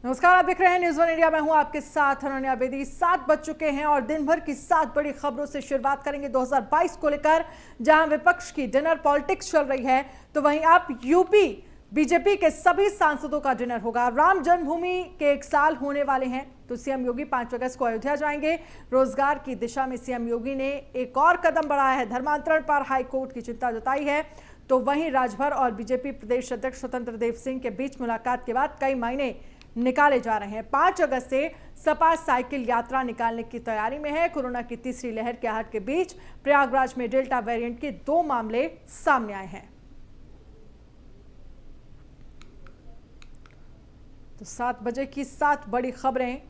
नमस्कार, आप देख रहे हैं न्यूज़ वन इंडिया। मैं हूं आपके साथ अनन्या बेदी। 7 बज चुके हैं और दिन भर की 7 बड़ी खबरों से शुरुआत करेंगे 2022 को लेकर, जहां विपक्ष की डिनर पॉलिटिक्स चल रही है, तो वहीं आप यूपी बीजेपी के सभी सांसदों का डिनर होगा। राम जन्मभूमि के 1 साल होने वाले हैं, तो सीएम योगी 5 अगस्त को अयोध्या जाएंगे। रोजगार की दिशा में सीएम योगी ने एक और कदम बढ़ाया है। धर्मांतरण पर हाईकोर्ट की चिंता जताई है। तो वहीं राजभर और बीजेपी प्रदेश अध्यक्ष स्वतंत्र देव सिंह के बीच मुलाकात के बाद कई महीने निकाले जा रहे हैं। 5 अगस्त से सपा साइकिल यात्रा निकालने की तैयारी में है। कोरोना की तीसरी लहर के आहट के बीच प्रयागराज में डेल्टा वेरिएंट के 2 मामले सामने आए हैं। तो 7 बजे की 7 बड़ी खबरें।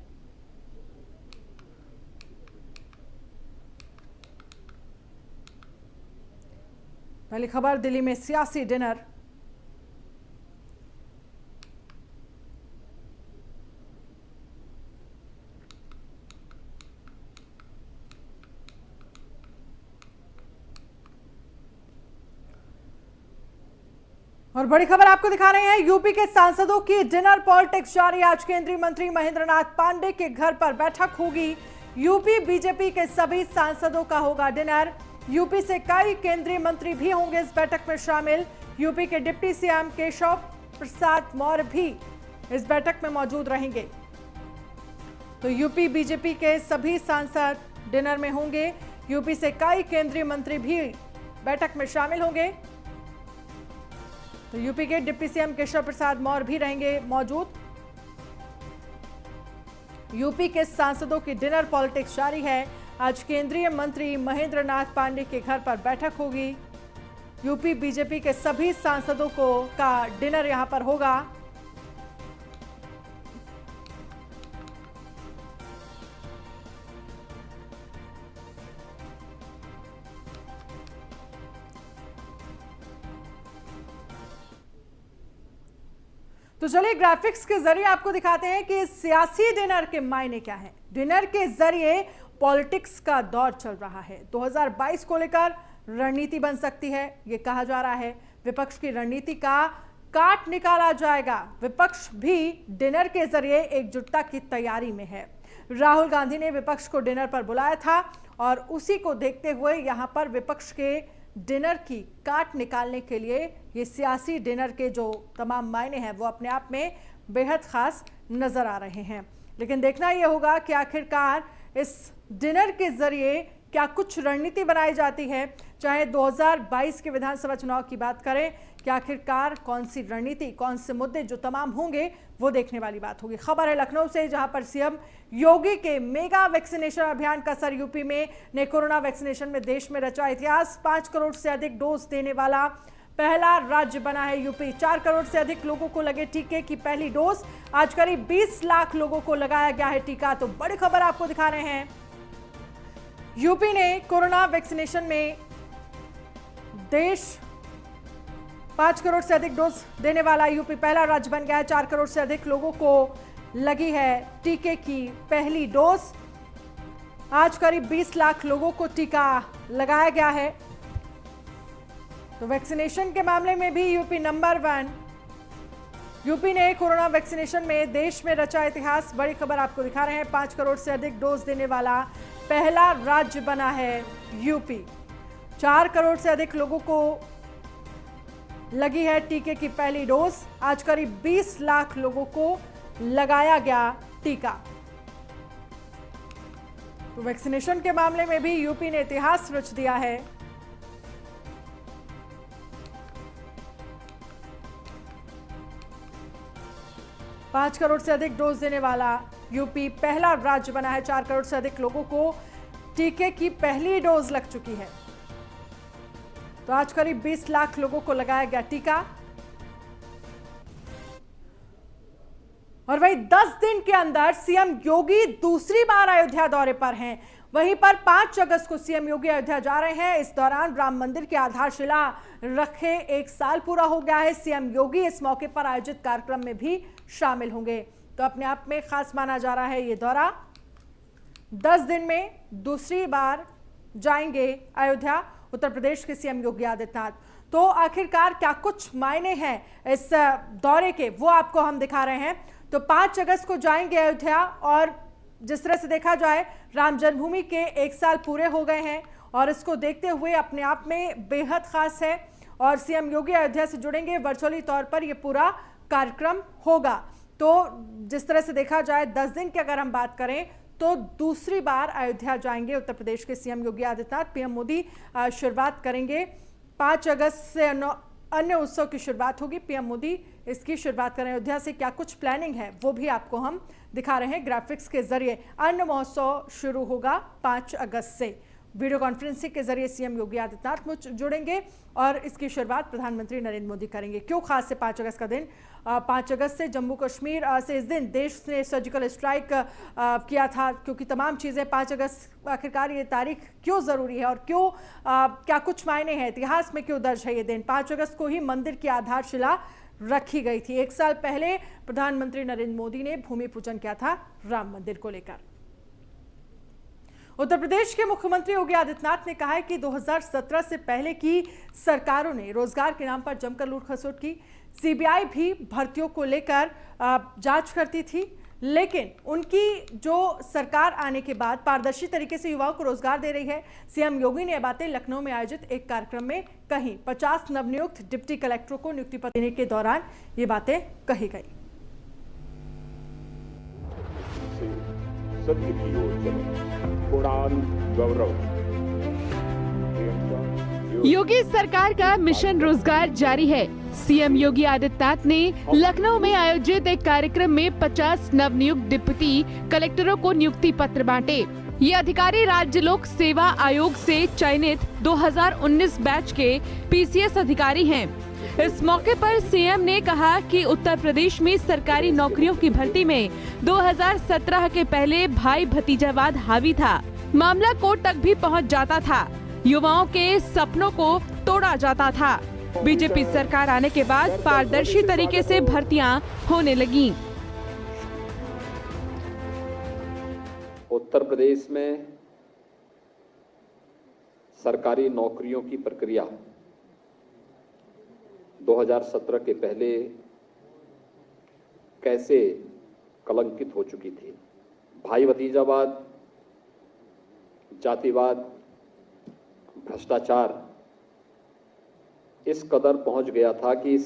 पहली खबर, दिल्ली में सियासी डिनर। और बड़ी खबर आपको दिखा रहे हैं, यूपी के सांसदों की डिनर पॉलिटिक्स जारी। आज केंद्रीय मंत्री महेंद्र नाथ पांडे के घर पर बैठक होगी। यूपी बीजेपी के सभी सांसदों का होगा डिनर। यूपी से कई केंद्रीय मंत्री भी होंगे इस बैठक में शामिल। यूपी के डिप्टी सीएम केशव प्रसाद मौर्य भी इस बैठक में मौजूद रहेंगे। तो यूपी बीजेपी के सभी सांसद डिनर में होंगे। यूपी से कई केंद्रीय मंत्री भी बैठक में शामिल होंगे। तो यूपी के डिप्टी सीएम केशव प्रसाद मौर्य भी रहेंगे मौजूद। यूपी के सांसदों की डिनर पॉलिटिक्स जारी है। आज केंद्रीय मंत्री महेंद्र नाथ पांडे के घर पर बैठक होगी। यूपी बीजेपी के सभी सांसदों का डिनर यहां पर होगा। तो चलिए ग्राफिक्स के जरिए आपको दिखाते हैं कि सियासी डिनर के मायने क्या हैं। डिनर के जरिए पॉलिटिक्स का दौर चल रहा है। 2022 को लेकर रणनीति बन सकती है, ये कहा जा रहा है। विपक्ष की रणनीति का काट निकाला जाएगा। विपक्ष भी डिनर के जरिए एकजुटता की तैयारी में है। राहुल गांधी ने विपक्ष को डिनर पर बुलाया था और उसी को देखते हुए यहां पर विपक्ष के डिनर की काट निकालने के लिए ये सियासी डिनर के जो तमाम मायने हैं वो अपने आप में बेहद खास नजर आ रहे हैं। लेकिन देखना ये होगा कि आखिरकार इस डिनर के जरिए क्या कुछ रणनीति बनाई जाती है। चाहे 2022 के विधानसभा चुनाव की बात करें कि आखिरकार कौन सी रणनीति, कौन से मुद्दे जो तमाम होंगे वो देखने वाली बात होगी। खबर है लखनऊ से, जहां पर सीएम योगी के मेगा वैक्सीनेशन अभियान का असर यूपी में ने कोरोना वैक्सीनेशन में देश में रचा इतिहास। 5 करोड़ से अधिक डोज देने वाला पहला राज्य बना है यूपी। 4 करोड़ से अधिक लोगों को लगे टीके की पहली डोज। आज करीब 20 लाख लोगों को लगाया गया है टीका। तो बड़ी खबर आपको दिखा रहे हैं, यूपी ने कोरोना वैक्सीनेशन में देश 5 करोड़ से अधिक डोज देने वाला यूपी पहला राज्य बन गया है। 4 करोड़ से अधिक लोगों को लगी है टीके की पहली डोज। आज करीब 20 लाख लोगों को टीका लगाया गया है। तो वैक्सीनेशन के मामले में भी यूपी नंबर 1। यूपी ने कोरोना वैक्सीनेशन में देश में रचा इतिहास। बड़ी खबर आपको दिखा रहे हैं, 5 करोड़ से अधिक डोज देने वाला पहला राज्य बना है यूपी। 4 करोड़ से अधिक लोगों को लगी है टीके की पहली डोज। आज करीब 20 लाख लोगों को लगाया गया टीका। तो वैक्सीनेशन के मामले में भी यूपी ने इतिहास रच दिया है। पांच करोड़ से अधिक डोज देने वाला यूपी पहला राज्य बना है। 4 करोड़ से अधिक लोगों को टीके की पहली डोज लग चुकी है। तो आज करीब 20 लाख लोगों को लगाया गया टीका। और वहीं 10 दिन के अंदर सीएम योगी दूसरी बार अयोध्या दौरे पर हैं। वहीं पर 5 अगस्त को सीएम योगी अयोध्या जा रहे हैं। इस दौरान राम मंदिर की आधारशिला रखे 1 साल पूरा हो गया है। सीएम योगी इस मौके पर आयोजित कार्यक्रम में भी शामिल होंगे। तो अपने आप में खास माना जा रहा है ये दौरा। 10 दिन में दूसरी बार जाएंगे अयोध्या उत्तर प्रदेश के सीएम योगी आदित्यनाथ। तो आखिरकार क्या कुछ मायने हैं इस दौरे के, वो आपको हम दिखा रहे हैं। तो 5 अगस्त को जाएंगे अयोध्या। और जिस तरह से देखा जाए, राम जन्मभूमि के 1 साल पूरे हो गए हैं और इसको देखते हुए अपने आप में बेहद खास है। और सीएम योगी अयोध्या से जुड़ेंगे, वर्चुअली तौर पर यह पूरा कार्यक्रम होगा। तो जिस तरह से देखा जाए, 10 दिन की अगर हम बात करें तो दूसरी बार अयोध्या जाएंगे उत्तर प्रदेश के सीएम योगी आदित्यनाथ। पीएम मोदी शुरुआत करेंगे 5 अगस्त से अन्य उत्सव की शुरुआत होगी। पीएम मोदी इसकी शुरुआत करें अयोध्या से। क्या कुछ प्लानिंग है वो भी आपको हम दिखा रहे हैं ग्राफिक्स के जरिए। अन्न महोत्सव शुरू होगा 5 अगस्त से। वीडियो कॉन्फ्रेंसिंग के जरिए सीएम योगी आदित्यनाथ जुड़ेंगे और इसकी शुरुआत प्रधानमंत्री नरेंद्र मोदी करेंगे। क्यों खास है 5 अगस्त का दिन? 5 अगस्त से जम्मू कश्मीर से इस दिन देश ने सर्जिकल स्ट्राइक किया था, क्योंकि तमाम चीज़ें 5 अगस्त आखिरकार ये तारीख क्यों ज़रूरी है और क्यों क्या कुछ मायने हैं, इतिहास में क्यों दर्ज है ये दिन? 5 अगस्त को ही मंदिर की आधारशिला रखी गई थी। 1 साल पहले प्रधानमंत्री नरेंद्र मोदी ने भूमि पूजन किया था राम मंदिर को लेकर। उत्तर प्रदेश के मुख्यमंत्री योगी आदित्यनाथ ने कहा है कि 2017 से पहले की सरकारों ने रोजगार के नाम पर जमकर लूट खसोट की। सीबीआई भी भर्तियों को लेकर जांच करती थी, लेकिन उनकी जो सरकार आने के बाद पारदर्शी तरीके से युवाओं को रोजगार दे रही है। सीएम योगी ने यह बातें लखनऊ में आयोजित एक कार्यक्रम में कही। 50 नवनियुक्त डिप्टी कलेक्टरों को नियुक्ति पत्र देने के दौरान ये बातें कही गई। योगी सरकार का मिशन रोजगार जारी है। सीएम योगी आदित्यनाथ ने लखनऊ में आयोजित एक कार्यक्रम में 50 नवनियुक्त डिप्टी कलेक्टरों को नियुक्ति पत्र बांटे। ये अधिकारी राज्य लोक सेवा आयोग से चयनित 2019 बैच के पीसीएस अधिकारी हैं। इस मौके पर सीएम ने कहा कि उत्तर प्रदेश में सरकारी नौकरियों की भर्ती में 2017 के पहले भाई भतीजावाद हावी था। मामला कोर्ट तक भी पहुंच जाता था। युवाओं के सपनों को तोड़ा जाता था। बीजेपी सरकार आने के बाद पारदर्शी तरीके से भर्तियां होने लगी। उत्तर प्रदेश में सरकारी नौकरियों की प्रक्रिया 2017 के पहले कैसे कलंकित हो चुकी थी। भाई भतीजावाद, जातिवाद, भ्रष्टाचार इस कदर पहुंच गया था कि इस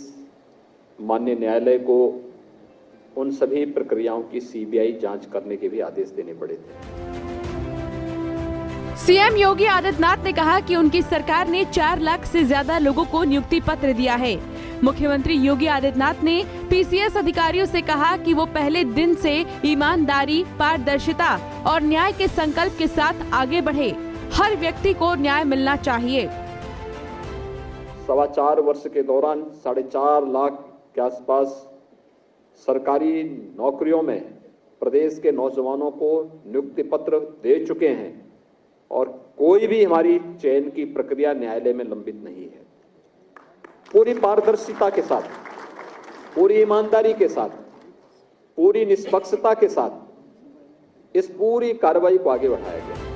माननीय न्यायालय को उन सभी प्रक्रियाओं की सीबीआई जांच करने के भी आदेश देने पड़े थे। सीएम योगी आदित्यनाथ ने कहा कि उनकी सरकार ने 4 लाख से ज्यादा लोगों को नियुक्ति पत्र दिया है। मुख्यमंत्री योगी आदित्यनाथ ने पीसीएस अधिकारियों से कहा कि वो पहले दिन से ईमानदारी, पारदर्शिता और न्याय के संकल्प के साथ आगे बढ़े। हर व्यक्ति को न्याय मिलना चाहिए। 4.25 वर्ष के दौरान 4.5 लाख के आसपास सरकारी नौकरियों में प्रदेश के नौजवानों को नियुक्ति पत्र दे चुके हैं और कोई भी हमारी चयन की प्रक्रिया न्यायालय में लंबित नहीं है। पूरी पारदर्शिता के साथ, पूरी ईमानदारी के साथ, पूरी निष्पक्षता के साथ इस पूरी कार्रवाई को आगे बढ़ाया गया।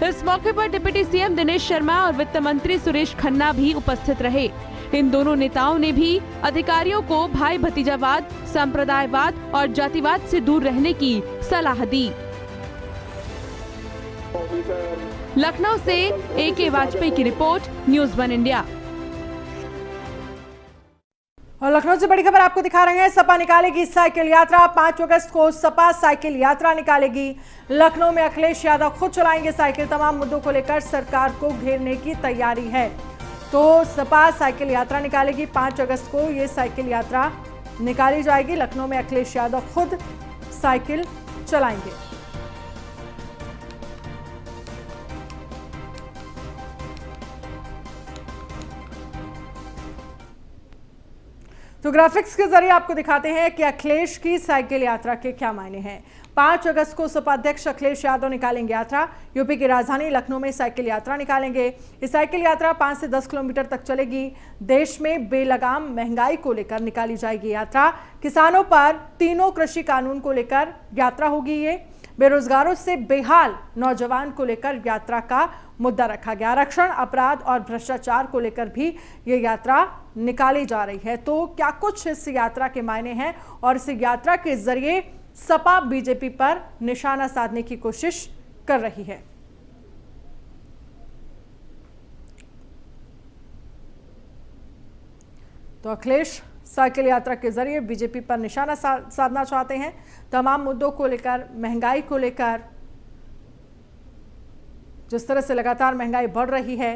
इस मौके पर डिप्टी सीएम दिनेश शर्मा और वित्त मंत्री सुरेश खन्ना भी उपस्थित रहे। इन दोनों नेताओं ने भी अधिकारियों को भाई भतीजावाद, संप्रदायवाद और जातिवाद से दूर रहने की सलाह दी। लखनऊ से AK वाजपेयी की रिपोर्ट, न्यूज़ 1 इंडिया। और लखनऊ से बड़ी खबर आपको दिखा रहे हैं। सपा निकालेगी साइकिल यात्रा। 5 अगस्त को सपा साइकिल यात्रा निकालेगी। लखनऊ में अखिलेश यादव खुद चलाएंगे साइकिल। तमाम मुद्दों को लेकर सरकार को घेरने की तैयारी है। तो सपा साइकिल यात्रा निकालेगी। 5 अगस्त को ये साइकिल यात्रा निकाली जाएगी। लखनऊ में अखिलेश यादव खुद साइकिल चलाएंगे। तो ग्राफिक्स के जरिए आपको दिखाते हैं कि अखिलेश की साइकिल यात्रा के क्या मायने हैं। 5 अगस्त को सपा अध्यक्ष अखिलेश यादव निकालेंगे यात्रा। यूपी की राजधानी लखनऊ में साइकिल यात्रा निकालेंगे। ये साइकिल यात्रा 5 से 10 किलोमीटर तक चलेगी। देश में बेलगाम महंगाई को लेकर निकाली जाएगी यात्रा। किसानों पर तीनों कृषि कानून को लेकर यात्रा होगी। ये बेरोजगारों से बेहाल नौजवान को लेकर यात्रा का मुद्दा रखा गया। आरक्षण, अपराध और भ्रष्टाचार को लेकर भी ये यात्रा निकाली जा रही है। तो क्या कुछ इस यात्रा के मायने हैं और इस यात्रा के जरिए सपा बीजेपी पर निशाना साधने की कोशिश कर रही है। तो अखिलेश साइकिल यात्रा के जरिए बीजेपी पर निशाना साधना चाहते हैं। तमाम मुद्दों को लेकर, महंगाई को लेकर, जिस तरह से लगातार महंगाई बढ़ रही है,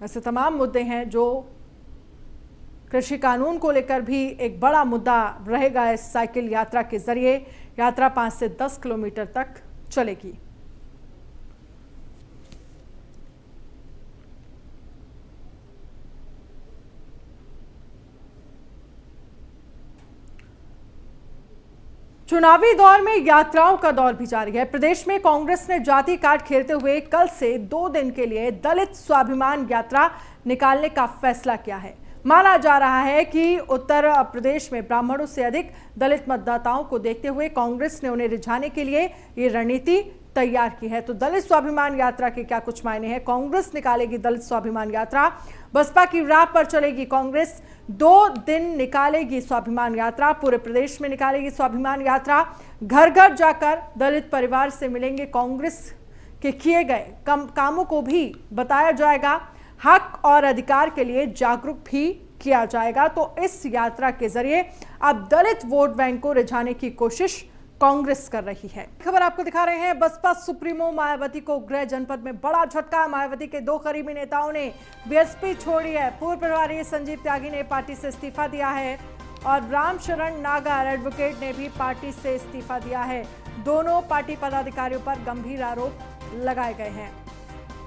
ऐसे तमाम मुद्दे हैं। जो कृषि कानून को लेकर भी एक बड़ा मुद्दा रहेगा इस साइकिल यात्रा के जरिए। यात्रा 5 से 10 किलोमीटर तक चलेगी। चुनावी दौर में यात्राओं का दौर भी जारी है। प्रदेश में कांग्रेस ने जाति कार्ड खेलते हुए कल से 2 दिन के लिए दलित स्वाभिमान यात्रा निकालने का फैसला किया है। माना जा रहा है कि उत्तर प्रदेश में ब्राह्मणों से अधिक दलित मतदाताओं को देखते हुए कांग्रेस ने उन्हें रिझाने के लिए ये रणनीति तैयार की है। तो दलित स्वाभिमान यात्रा के क्या कुछ मायने हैं? कांग्रेस निकालेगी दलित स्वाभिमान यात्रा, बसपा की राह पर चलेगी कांग्रेस। 2 दिन निकालेगी स्वाभिमान यात्रा, पूरे प्रदेश में निकालेगी स्वाभिमान यात्रा। घर घर जाकर दलित परिवार से मिलेंगे, कांग्रेस के किए गए कामों को भी बताया जाएगा, हक और अधिकार के लिए जागरूक भी किया जाएगा। तो इस यात्रा के जरिए अब दलित वोट बैंक को रिझाने की कोशिश कांग्रेस कर रही है। खबर आपको दिखा रहे हैं, बसपा सुप्रीमो मायावती को गृह जनपद में बड़ा झटका। मायावती के 2 करीबी नेताओं ने बीएसपी छोड़ी है। पूर्व प्रभारी संजीव त्यागी ने पार्टी से इस्तीफा दिया है और रामशरण नागर एडवोकेट ने भी पार्टी से इस्तीफा दिया है। दोनों पार्टी पदाधिकारियों पर गंभीर आरोप लगाए गए हैं।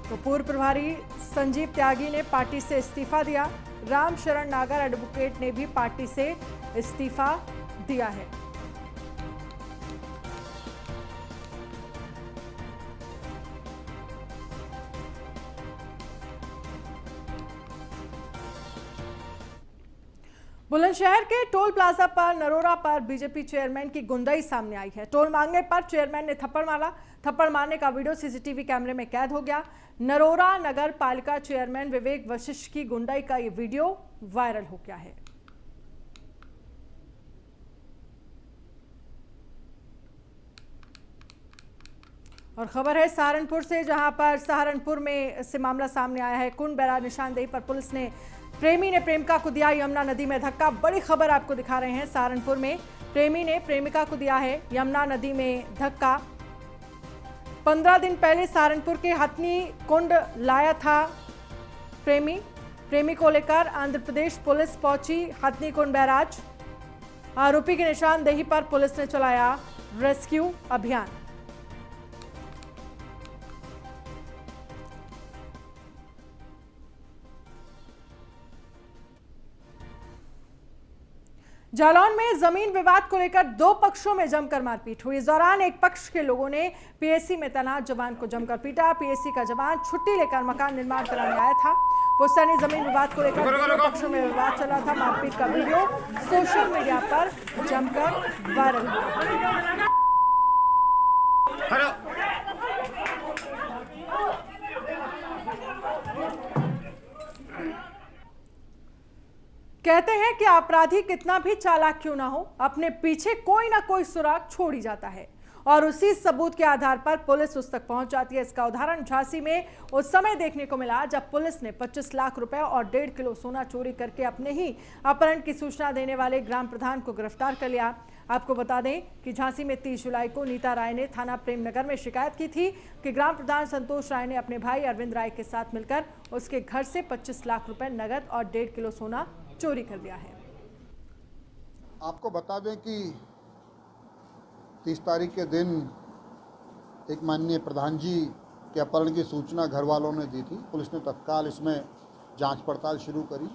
तो पूर्व प्रभारी संजीव त्यागी ने पार्टी से इस्तीफा दिया, रामशरण नागर एडवोकेट ने भी पार्टी से इस्तीफा दिया है। बुलंदशहर के टोल प्लाजा पर नरोरा पर बीजेपी चेयरमैन की गुंडाई सामने आई है। टोल मांगने पर चेयरमैन ने थप्पड़ मारा। थप्पड़ मारने का वीडियो सीसीटीवी कैमरे में कैद हो गया। नरोरा नगर पालिका चेयरमैन विवेक वशिष्ठ की गुंडाई का ये वीडियो वायरल हो गया है। और खबर है सहारनपुर से, जहां पर सहारनपुर में से मामला सामने आया है। कुंड बैराज निशानदेही पर पुलिस ने प्रेमी ने प्रेमिका को दिया यमुना नदी में धक्का। बड़ी खबर आपको दिखा रहे हैं, सहारनपुर में प्रेमी ने प्रेमिका को दिया है यमुना नदी में धक्का। 15 दिन पहले सहारनपुर के हथनी कुंड लाया था प्रेमी को लेकर आंध्र प्रदेश पुलिस पहुंची हथनी कुंड बैराज। आरोपी की निशानदेही पर पुलिस ने चलाया रेस्क्यू अभियान। जालौन में जमीन विवाद को लेकर 2 पक्षों में जमकर मारपीट हुई। इस दौरान एक पक्ष के लोगों ने पीएसी में तैनात जवान को जमकर पीटा। पीएसी का जवान छुट्टी लेकर मकान निर्माण कराने आया था। पुश्तैनी जमीन विवाद को लेकर 2 पक्षों में विवाद चला था। मारपीट का वीडियो सोशल मीडिया पर जमकर वायरल हुआ। कहते हैं कि अपराधी कितना भी चालाक क्यों ना हो, अपने पीछे कोई ना कोई सुराग छोड़ ही जाता है और उसी सबूत के आधार पर पुलिस उस तक पहुंच जाती है। इसका उदाहरण झांसी में उस समय देखने को मिला जब पुलिस ने 25 लाख रुपए और 1.5 किलो सोना चोरी करके अपने ही अपहरण की सूचना देने वाले ग्राम प्रधान को गिरफ्तार कर लिया। आपको बता दें कि झांसी में 30 जुलाई को नीता राय ने थाना प्रेमनगर में शिकायत की थी कि ग्राम प्रधान संतोष राय ने अपने भाई अरविंद राय के साथ मिलकर उसके घर से 25 लाख रुपए नगद और 1.5 किलो सोना चोरी कर लिया है। आपको बता दें कि 30 तारीख के दिन एक माननीय प्रधान जी के अपहरण की सूचना घर वालों ने दी थी। पुलिस ने तत्काल इसमें जांच पड़ताल शुरू करी।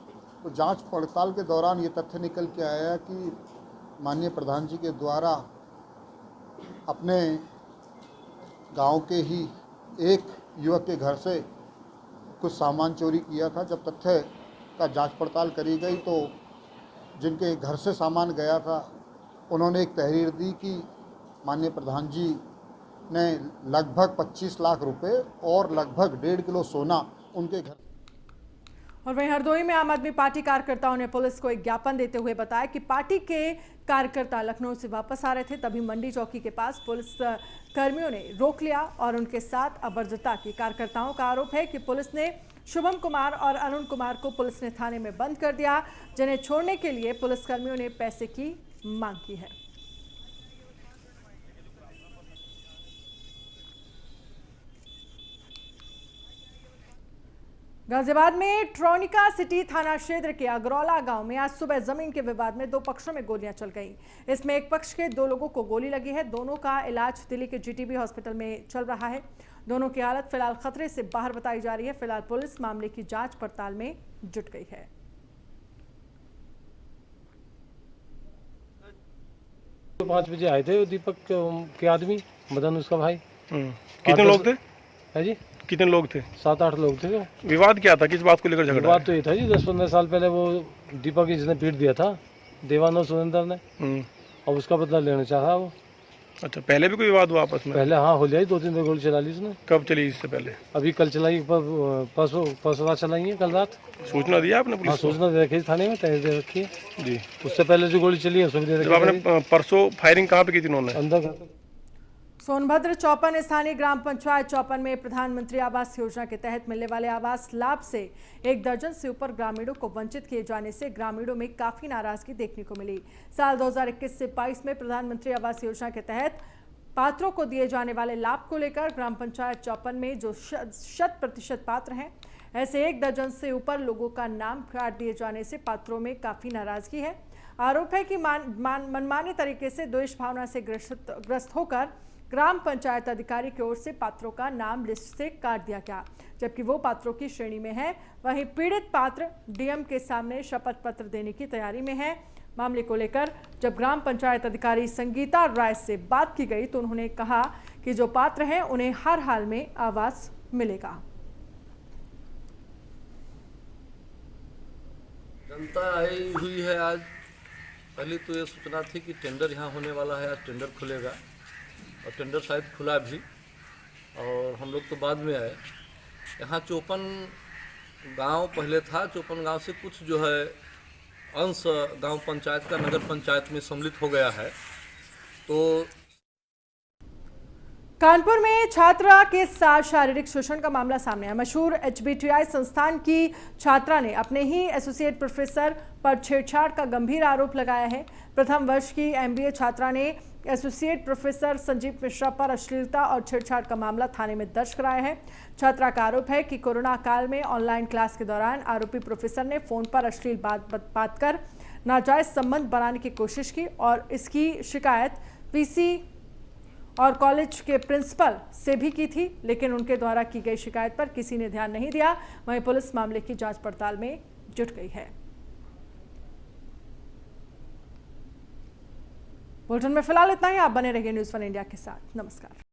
तो जांच पड़ताल के दौरान ये तथ्य निकल के आया कि माननीय प्रधान जी के द्वारा अपने गांव के ही एक युवक के घर से कुछ सामान चोरी किया था। जब तथ्य का जांच पड़ताल करी गई तो जिनके घर से सामान गया था उन्होंने एक तहरीर दी कि माननीय प्रधान जी ने लगभग 25 लाख रुपए और लगभग 1.5 किलो सोना उनके घर। और वहीं हरदोई में आम आदमी पार्टी कार्यकर्ताओं ने पुलिस को एक ज्ञापन देते हुए बताया कि पार्टी के कार्यकर्ता लखनऊ से वापस आ रहे थे, तभी मंडी चौकी के पास पुलिस कर्मियों ने रोक लिया और उनके साथ अभद्रता की। कार्यकर्ताओं का आरोप है कि पुलिस ने शुभम कुमार और अरुण कुमार को पुलिस ने थाने में बंद कर दिया, जिन्हें छोड़ने के लिए पुलिसकर्मियों ने पैसे की मांग की है। गाजियाबाद में ट्रोनिका सिटी थाना क्षेत्र के अगरौला गांव में आज सुबह जमीन के विवाद में दो पक्षों में गोलियां चल गईं। इसमें एक पक्ष के दो लोगों को गोली लगी है। दोनों का इलाज दिल्ली के जीटीबी हॉस्पिटल में चल रहा है। दोनों की हालत फिलहाल खतरे से बाहर बताई जा रही है। फिलहाल पुलिस मामले की जांच पड़ताल में जुट गई है। तो 5 बजे आए थे दीपक के आदमी, मदन उसका भाई। कितने लोग थे? है जी, कितने लोग थे? 7-8 लोग थे। विवाद क्या था, किस बात को लेकर झगड़ा? बात तो ये था जी, 10-15 साल पहले वो दीपक जिसने पीट दिया था देवानंद सुरेंद्र ने, और उसका बदला लेना चाहा वो। अच्छा, पहले भी कोई विवाद हुआ आपस में? पहले हाँ हो लिया, 2-3 गोली चला ली उसने। कब चली इससे पहले? अभी कल चलाई, परसों रात चलाई है, कल रात। सूचना दिया आपने पुलिस हाँ, को? सूचना दे रखी है थाने में, तहरीर दे रखी है जी। उससे पहले जो गोली चली है उसमें दे जब रखी आपने परसों फायरिंग कहाँ पे की थी उन्होंने? अंदर। सोनभद्र चौपन स्थानीय ग्राम पंचायत चौपन में प्रधानमंत्री आवास योजना के तहत मिलने वाले आवास लाभ से 1 दर्जन से ऊपर ग्रामीणों को वंचित किए जाने से ग्रामीणों में काफी नाराजगी देखने को मिली। साल 2021 से 22 में प्रधानमंत्री आवास योजना के तहत पात्रों को दिए जाने वाले लाभ को लेकर ग्राम पंचायत चौपन में जो 100% पात्र हैं, ऐसे 1 दर्जन से ऊपर लोगों का नाम काट दिए जाने से पात्रों में काफी नाराजगी है। आरोप है कि मनमाने तरीके से द्वेष भावना से ग्रस्त होकर ग्राम पंचायत अधिकारी की ओर से पात्रों का नाम लिस्ट से काट दिया गया, जबकि वो पात्रों की श्रेणी में है। वहीं पीड़ित पात्र डीएम के सामने शपथ पत्र देने की तैयारी में है। मामले को लेकर जब ग्राम पंचायत अधिकारी संगीता राय से बात की गई तो उन्होंने कहा कि जो पात्र हैं उन्हें हर हाल में आवास मिलेगा। जनता आई हुई है आज। पहले तो ये सूचना थी कि टेंडर यहाँ होने वाला है, आज टेंडर खुलेगा और टेंडर शायद खुला भी, और हम लोग तो बाद में आए। यहाँ चौपन गांव पहले था, चौपन गांव से कुछ जो है अंश गांव पंचायत का नगर पंचायत में सम्मिलित हो गया है। तो कानपुर में छात्रा के साथ शारीरिक शोषण का मामला सामने आया। मशहूर HBTI संस्थान की छात्रा ने अपने ही एसोसिएट प्रोफेसर पर छेड़छाड़ का गंभीर आरोप लगाया है। प्रथम वर्ष की MBA छात्रा ने एसोसिएट प्रोफेसर संजीव मिश्रा पर अश्लीलता और छेड़छाड़ का मामला थाने में दर्ज कराया है। छात्रा का आरोप है कि कोरोना काल में ऑनलाइन क्लास के दौरान आरोपी प्रोफेसर ने फोन पर अश्लील बात कर नाजायज संबंध बनाने की कोशिश की और इसकी शिकायत VC और कॉलेज के प्रिंसिपल से भी की थी, लेकिन उनके द्वारा की गई शिकायत पर किसी ने ध्यान नहीं दिया। वहीं पुलिस मामले की जांच पड़ताल में जुट गई है। बुलेटिन में फिलहाल इतना ही। आप बने रहिए न्यूज़ 1 इंडिया के साथ। नमस्कार।